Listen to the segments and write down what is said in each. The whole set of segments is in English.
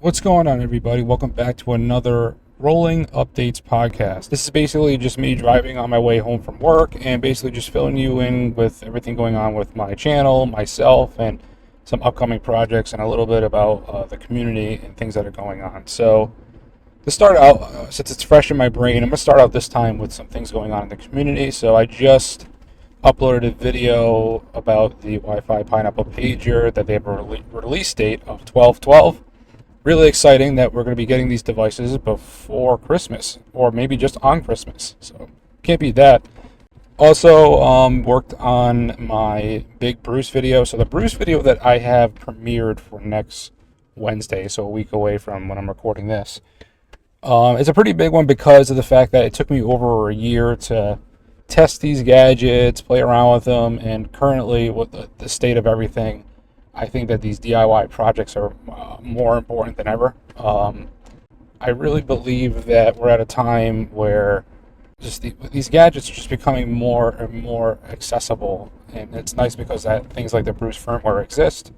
What's going on, everybody? Welcome back to another Rolling Updates podcast. This is basically just me driving on my way home from work and basically just filling you in with everything going on with my channel, myself, and some upcoming projects and a little bit about the community and things that are going on. So, to start out, since it's fresh in my brain, I'm going to start out this time with some things going on in the community. So, I just uploaded a video about the Wi-Fi Pineapple pager that they have a release date of 12/12. Really exciting that we're going to be getting these devices before Christmas, or maybe just on Christmas. So can't beat that. Also, worked on my big Bruce video. So the Bruce video that I have premiered for next Wednesday, so a week away from when I'm recording this, it's a pretty big one because of the fact that it took me over a year to test these gadgets, play around with them, and currently with the state of everything, I think that these DIY projects are more important than ever. I really believe that we're at a time where just these gadgets are just becoming more and more accessible, and it's nice because that things like the Bruce firmware exist,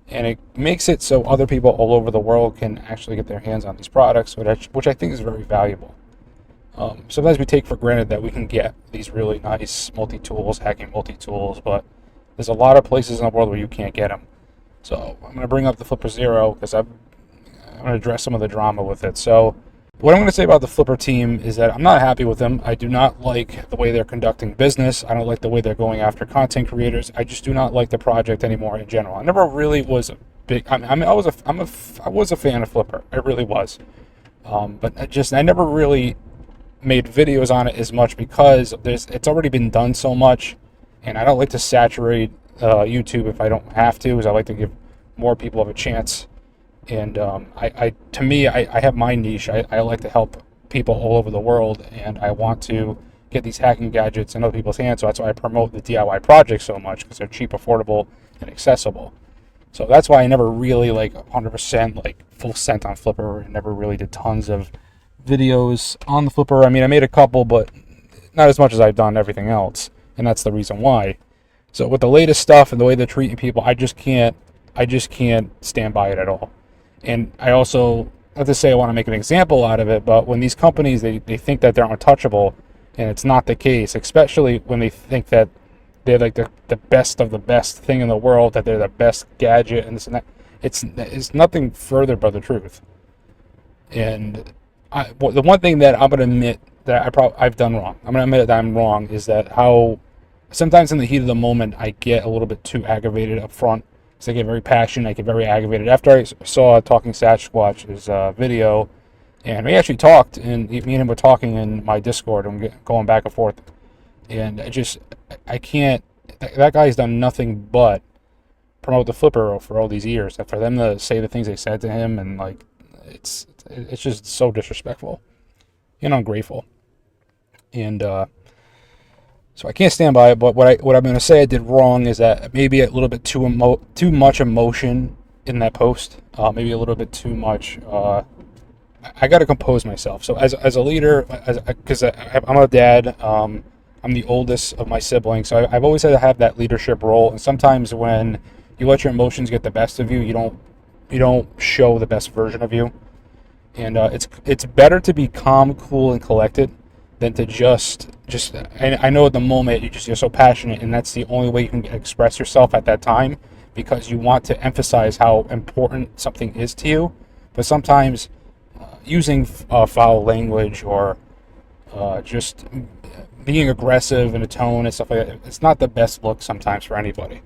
and it makes it so other people all over the world can actually get their hands on these products, which I think is very valuable. Sometimes we take for granted that we can get these really nice multi-tools, hacking multi-tools, but there's a lot of places in the world where you can't get them. So I'm going to bring up the Flipper Zero because I'm going to address some of the drama with it. So what I'm going to say about the Flipper team is that I'm not happy with them. I do not like the way they're conducting business. I don't like the way they're going after content creators. I just do not like the project anymore in general. I never really was a big. I was a fan of Flipper. I really was. But I never really made videos on it as much because it's already been done so much. And I don't like to saturate YouTube if I don't have to, because I like to give more people of a chance. And to me, I have my niche. I like to help people all over the world, and I want to get these hacking gadgets in other people's hands. So that's why I promote the DIY projects so much, because they're cheap, affordable, and accessible. So that's why I never really 100% full sent on Flipper, and never really did tons of videos on the Flipper. I mean, I made a couple, but not as much as I've done everything else. And that's the reason why. So with the latest stuff and the way they're treating people, I just can't stand by it at all. And I also, not to say I want to make an example out of it, but when these companies, they think that they're untouchable, and it's not the case, especially when they think that they're like the best of the best thing in the world, that they're the best gadget and this and that. It's nothing further but the truth. And the one thing that I'm going to admit that I've done wrong, I'm going to admit that I'm wrong, is that how sometimes in the heat of the moment I get a little bit too aggravated up front. So I get very passionate, I get very aggravated. After I saw Talking Sasquatch's video, and we actually talked, and me and him were talking in my Discord, and going back and forth. And I can't, that guy's done nothing but promote the Flipper for all these years. And for them to say the things they said to him, and it's just so disrespectful and ungrateful. And so I can't stand by it. But what I'm going to say I did wrong is that maybe a little bit too much emotion in that post. Maybe a little bit too much. I got to compose myself. So as a leader, because I'm a dad, I'm the oldest of my siblings, so I've always had to have that leadership role. And sometimes when you let your emotions get the best of you, you don't show the best version of you. And it's better to be calm, cool, and collected than to just. I know at the moment you're so passionate, and that's the only way you can express yourself at that time, because you want to emphasize how important something is to you. But sometimes using foul language or just being aggressive in a tone and stuff like that, it's not the best look sometimes for anybody.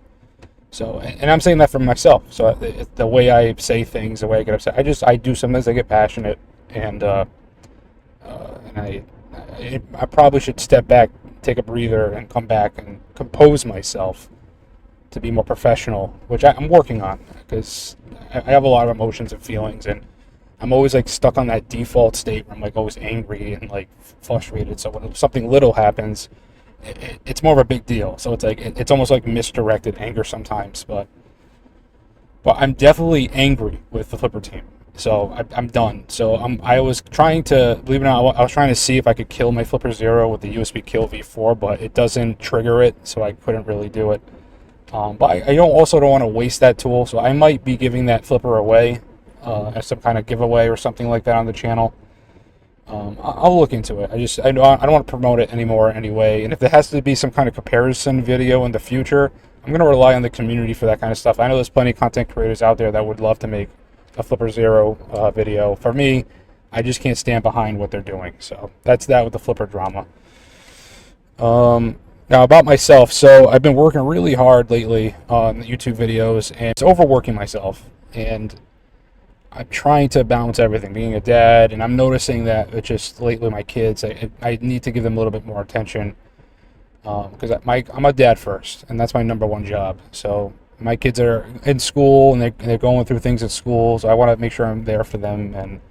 So, and I'm saying that for myself. So the way I say things, the way I get upset, I do sometimes I get passionate, and I probably should step back, take a breather, and come back and compose myself to be more professional, which I'm working on, because I have a lot of emotions and feelings, and I'm always stuck on that default state where I'm always angry and frustrated. So when something little happens, it's more of a big deal. So it's almost like misdirected anger sometimes, but I'm definitely angry with the Flipper team. So I'm done. So I was trying to, believe it or not, I was trying to see if I could kill my Flipper Zero with the USB Kill V4, but it doesn't trigger it, so I couldn't really do it. But I also don't want to waste that tool, so I might be giving that Flipper away as some kind of giveaway or something like that on the channel. I'll look into it. I don't want to promote it anymore anyway. And if there has to be some kind of comparison video in the future, I'm going to rely on the community for that kind of stuff. I know there's plenty of content creators out there that would love to make a Flipper Zero video. For me, I just can't stand behind what they're doing. So that's that with the Flipper drama. Now about myself. So I've been working really hard lately on the YouTube videos, and it's overworking myself. And I'm trying to balance everything, being a dad, and I'm noticing that it's just lately my kids, I need to give them a little bit more attention, because I'm a dad first, and that's my number one job. So my kids are in school, and they're going through things at school, so I want to make sure I'm there for them and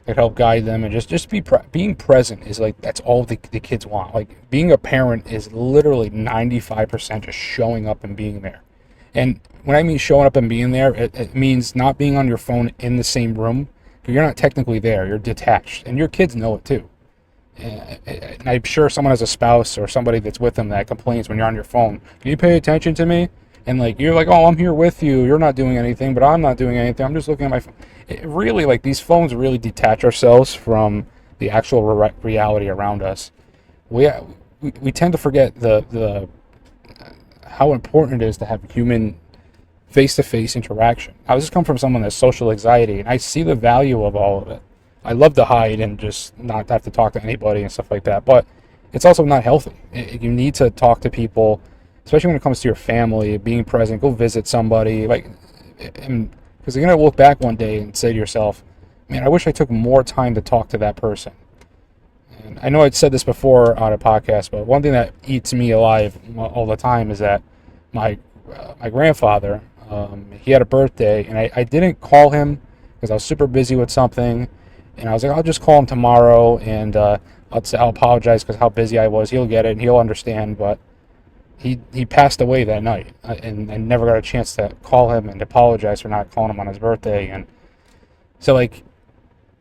I help guide them, and just being present is like, that's all the kids want. Like, being a parent is literally 95% just showing up and being there. And when I mean showing up and being there, it means not being on your phone in the same room. You're not technically there. You're detached. And your kids know it too. And I'm sure someone has a spouse or somebody that's with them that complains when you're on your phone. Can you pay attention to me? And like, you're like, oh, I'm here with you. You're not doing anything, but I'm not doing anything. I'm just looking at my phone. It really, like, these phones really detach ourselves from the actual reality around us. We tend to forget the how important it is to have human face-to-face interaction. I just come from someone that's social anxiety, and I see the value of all of it. I love to hide and just not have to talk to anybody and stuff like that, but it's also not healthy. You need to talk to people, especially when it comes to your family, being present. Go visit somebody, like, because you're going to look back one day and say to yourself, man, I wish I took more time to talk to that person. And I know I'd said this before on a podcast, but one thing that eats me alive all the time is that my grandfather, he had a birthday, and I didn't call him because I was super busy with something, and I was like, I'll just call him tomorrow, and I'll apologize because how busy I was. He'll get it, and he'll understand, but he passed away that night, and I never got a chance to call him and apologize for not calling him on his birthday. And so, like,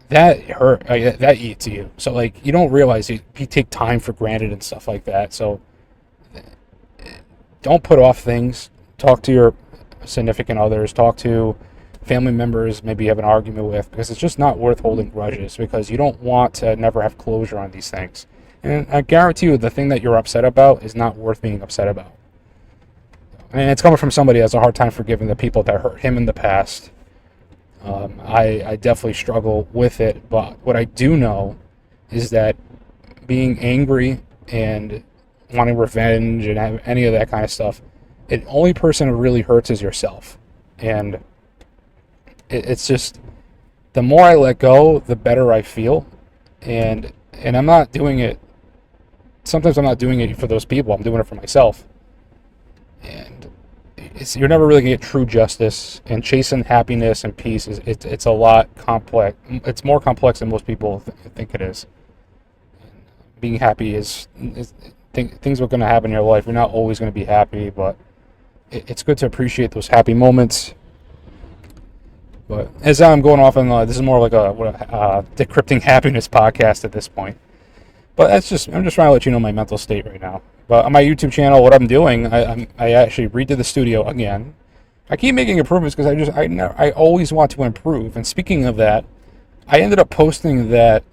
that hurt, that eats you. So, like, you don't realize you take time for granted and stuff like that. So don't put off things. Talk to your significant others, talk to family members maybe you have an argument with, because it's just not worth holding grudges, because you don't want to never have closure on these things. And I guarantee you, the thing that you're upset about is not worth being upset about. And it's coming from somebody that has a hard time forgiving the people that hurt him in the past. I definitely struggle with it, but what I do know is that being angry and wanting revenge and any of that kind of stuff, the only person who really hurts is yourself. And it's just, the more I let go, the better I feel. And I'm not doing it, sometimes I'm not doing it for those people, I'm doing it for myself. And you're never really going to get true justice, and chasing happiness and peace it's a lot complex. It's more complex than most people think it is. Being happy is things are going to happen in your life. You're not always going to be happy, but it's good to appreciate those happy moments. But as I'm going off on, this is more like a decrypting happiness podcast at this point. But I'm just trying to let you know my mental state right now. But on my YouTube channel, what I'm doing, I actually redid the studio again. I keep making improvements because I always want to improve. And speaking of that, I ended up posting that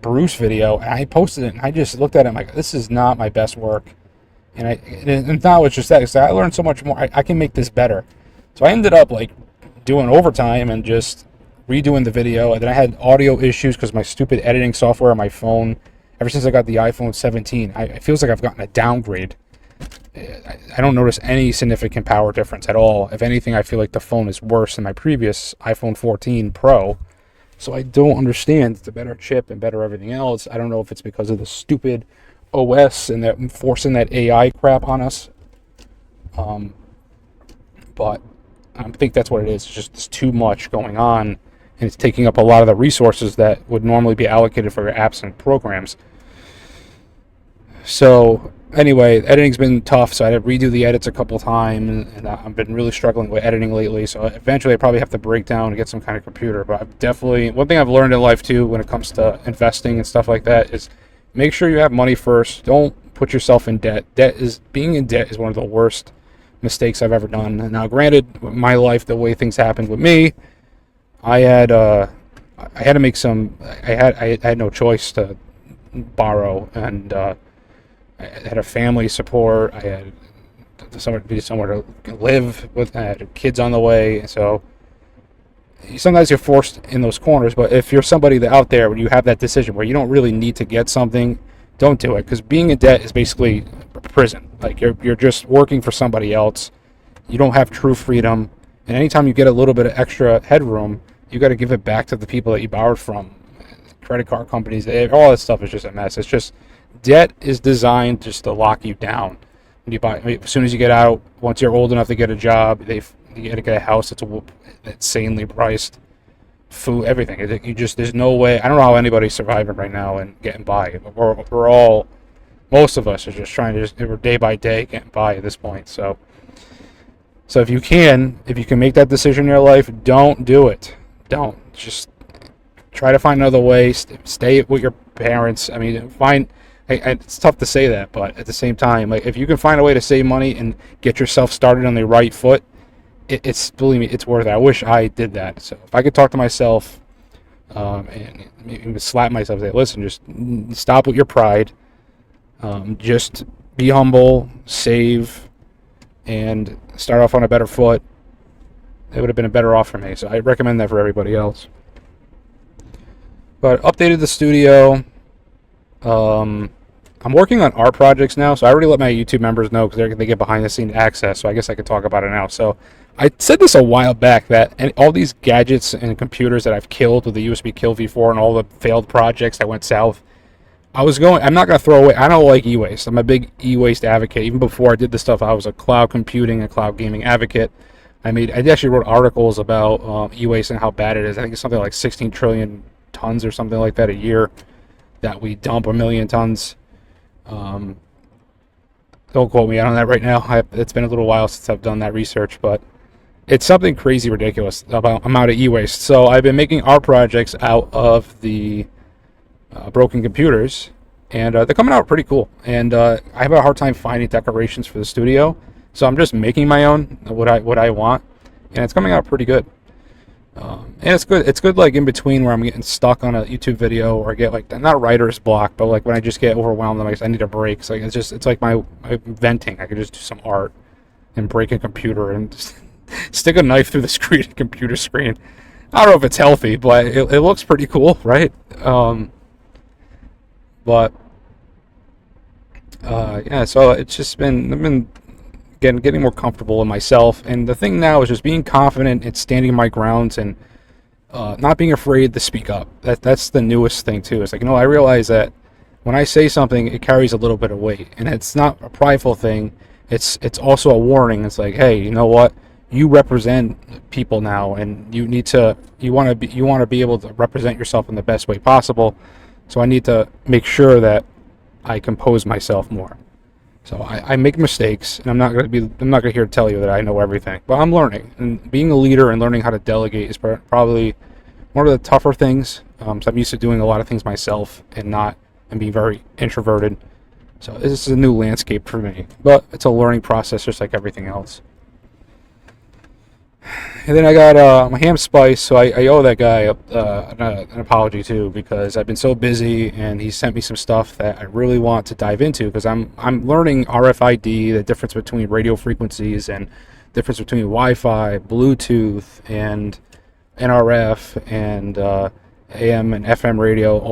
Bruce video, and I posted it, and I just looked at it, and I'm like, this is not my best work. And now it's just that, because I learned so much more. I can make this better. So I ended up like doing overtime and just redoing the video. And then I had audio issues because my stupid editing software on my phone, ever since I got the iPhone 17, it feels like I've gotten a downgrade. I don't notice any significant power difference at all. If anything, I feel like the phone is worse than my previous iPhone 14 Pro. So I don't understand. It's a better chip and better everything else. I don't know if it's because of the stupid OS and that forcing that AI crap on us. But I think that's what it is. It's just there's too much going on, and it's taking up a lot of the resources that would normally be allocated for your apps and programs. So anyway, editing's been tough, so I had to redo the edits a couple times, and I've been really struggling with editing lately, so eventually I probably have to break down and get some kind of computer. But I've definitely, one thing I've learned in life too when it comes to investing and stuff like that is make sure you have money first. Don't put yourself in debt. Being in debt is one of the worst mistakes I've ever done. Now granted, my life, the way things happened with me, I had to make some. I had no choice to borrow, and I had a family support. I had somewhere to live with. I had kids on the way, so sometimes you're forced in those corners. But if you're somebody that out there, when you have that decision where you don't really need to get something, don't do it, because being in debt is basically prison. Like you're just working for somebody else. You don't have true freedom, and anytime you get a little bit of extra headroom, you got to give it back to the people that you borrowed from. Credit card companies, all that stuff is just a mess. It's just debt is designed just to lock you down. When you buy, as soon as you get out, once you're old enough to get a job, you got to get a house that's insanely priced, food, everything. There's no way. I don't know how anybody's surviving right now and getting by. We're all, most of us are just trying to we're day by day getting by at this point. So if you can make that decision in your life, don't do it. Don't. Just try to find another way. Stay with your parents. I mean, it's tough to say that, but at the same time, like if you can find a way to save money and get yourself started on the right foot, believe me, it's worth it. I wish I did that. So if I could talk to myself and maybe slap myself and say, listen, just stop with your pride. Just be humble, save, and start off on a better foot. It would have been a better off for me. So I recommend that for everybody else. But updated the studio. I'm working on art projects now, so I already let my YouTube members know because they get behind the scenes access, so I guess I could talk about it now. So I said this a while back that all these gadgets and computers that I've killed with the USB Kill V4 and all the failed projects that went south, I'm not going to throw away. I don't like e-waste. I'm a big e-waste advocate. Even before I did this stuff, I was a cloud computing and cloud gaming advocate. I actually wrote articles about e-waste and how bad it is. I think it's something like 16 trillion tons or something like that a year that we dump, 1 million tons. Don't quote me on that right now. It's been a little while since I've done that research, but it's something crazy ridiculous about amount of e-waste. So I've been making art projects out of the broken computers, and they're coming out pretty cool. And I have a hard time finding decorations for the studio, so I'm just making my own what I want, and it's coming out pretty good. And it's good. It's good, like in between where I'm getting stuck on a YouTube video, or I get like not writer's block, but like when I just get overwhelmed, I need a break. It's like my venting. I could just do some art and break a computer and just stick a knife through the computer screen. I don't know if it's healthy, but it looks pretty cool, right? Yeah. So it's just I've been getting more comfortable in myself, and the thing now is just being confident and standing my grounds and not being afraid to speak up. That's the newest thing too. It's like, I realize that when I say something, it carries a little bit of weight, and it's not a prideful thing. It's also a warning. It's like, hey, you know what? You represent people now, and you want to be able to represent yourself in the best way possible. So I need to make sure that I compose myself more. So I make mistakes, and I'm not going to here to tell you that I know everything, but I'm learning. And being a leader and learning how to delegate is probably one of the tougher things. So I'm used to doing a lot of things myself and being very introverted. So this is a new landscape for me, but it's a learning process just like everything else. And then I got my ham spice, so I owe that guy an apology too, because I've been so busy, and he sent me some stuff that I really want to dive into, because I'm learning RFID, the difference between radio frequencies, and difference between Wi-Fi, Bluetooth, and NRF, and AM and FM radio,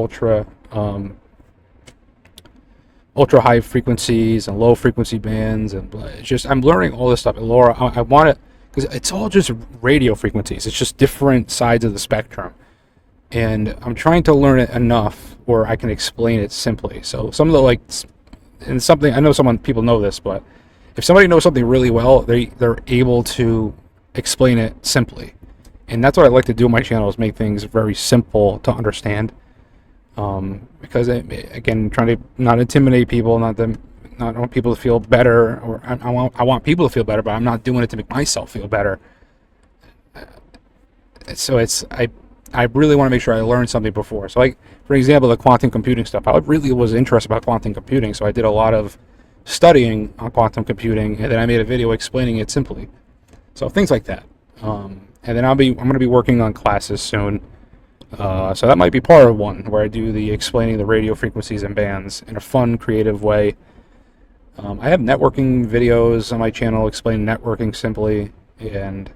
ultra high frequencies and low frequency bands, and it's just I'm learning all this stuff. And Laura, I want it. Because it's all just radio frequencies. It's just different sides of the spectrum. And I'm trying to learn it enough where I can explain it simply. So some of the and something, I know people know this, but if somebody knows something really well, they're able to explain it simply. And that's what I like to do on my channel, is make things very simple to understand. Because, again, trying to not intimidate people, not want people to feel better, or I want people to feel better, but I'm not doing it to make myself feel better. So I really want to make sure I learn something before. So, like, for example, the quantum computing stuff, I really was interested about quantum computing, so I did a lot of studying on quantum computing, and then I made a video explaining it simply. So things like that. And then I'm going to be working on classes soon. So that might be part of one where I do the explaining the radio frequencies and bands in a fun, creative way. I have networking videos on my channel explaining networking simply and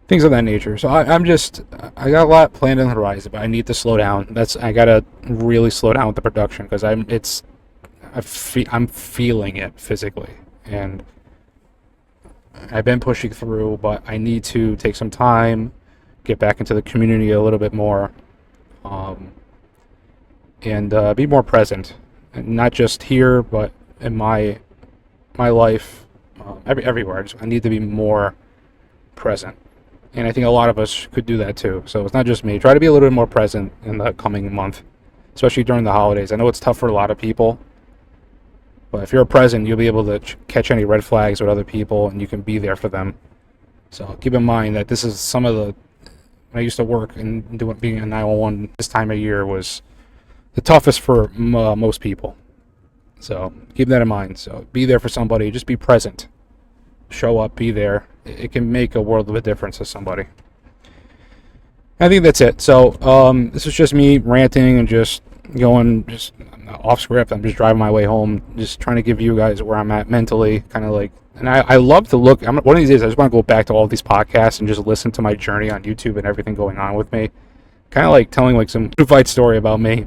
things of that nature. So I got a lot planned on the horizon, but I need to slow down. I gotta really slow down with the production because I'm feeling it physically, and I've been pushing through, but I need to take some time, get back into the community a little bit more, and be more present, and not just here, but in my life, everywhere. I need to be more present, and I think a lot of us could do that too. So it's not just me. Try to be a little bit more present in the coming month, especially during the holidays. I know it's tough for a lot of people, but if you're present, you'll be able to catch any red flags with other people, and you can be there for them. So keep in mind that this is some of the, when I used to work and being a 911, this time of year was the toughest for most people. So keep that in mind. So be there for somebody. Just be present. Show up. Be there. It can make a world of a difference to somebody. I think that's it. So this is just me ranting and just going off script. I'm just driving my way home, just trying to give you guys where I'm at mentally, kind of like. And I love to look. One of these days, I just want to go back to all these podcasts and just listen to my journey on YouTube and everything going on with me. Kind of like telling like some fight story about me,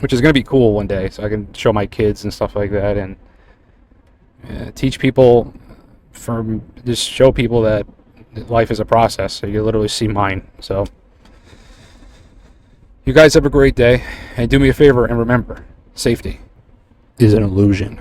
which is going to be cool one day, so I can show my kids and stuff like that, and teach people, just show people that life is a process. So you literally see mine. So you guys have a great day, and do me a favor and remember, safety is an illusion.